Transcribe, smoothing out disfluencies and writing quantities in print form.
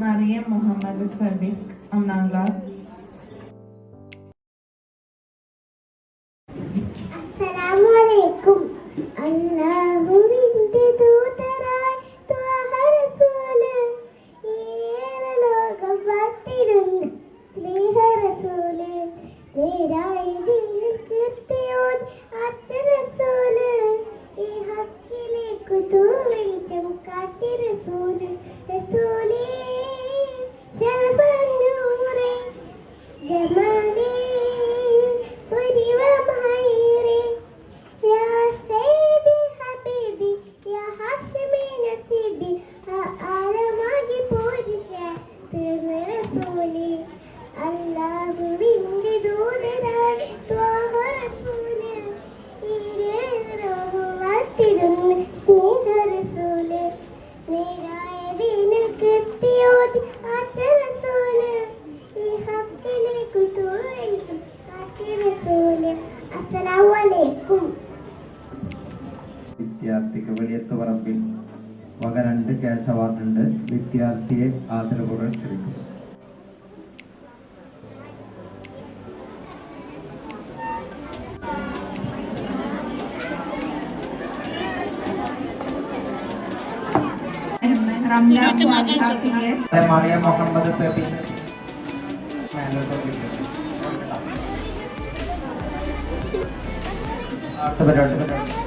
Mariam Muhammad Fabik, ഒന്നാം class. അസ്സലാമുഅലൈക്കും. അല്ലാഹുവിന്റെ ദൂതനായ ത്വാഹ റസൂല്, ഏറെ ലോകം വാഴ്ത്തിടുന്ന സ്നേഹ റസൂല്, നേരായ ദീനിൽ കീർത്തിയോൻ ആച്ച റസൂല്, ഈ ഹക്കിലേക്ക് തൂവെളിച്ചം കാട്ടി റസൂല്, റസൂലേ ശരഫന്നൂറേ ജമാലേ അല്ലാഹുവിന്റെ ദൂതനായ ത്വാഹ റസൂല്, വാഴ്ത്തിടുന്ന സ്നേഹ റസൂല്, നേരായ ദീനിൽ കീർത്തിയോതി ആച്ച റസൂല്, ഈ ഹക്കിലേക്ക് തൂവെളിച്ചം കാട്ടി റസൂല്. അസ്സലാമു അലൈക്കും. വിദ്യാർത്ഥിക്ക് വെളിയത്തുപറമ്പിൽ വക 2 ക്യാഷ് അവാർഡുണ്ട്. വിദ്യാർത്ഥിയെ ആദരപൂർവ്വം ക്ഷണിക്കുന്നു. മറിയ മുഹമ്മദ് ഫെബി അടുത്ത പരിപാടി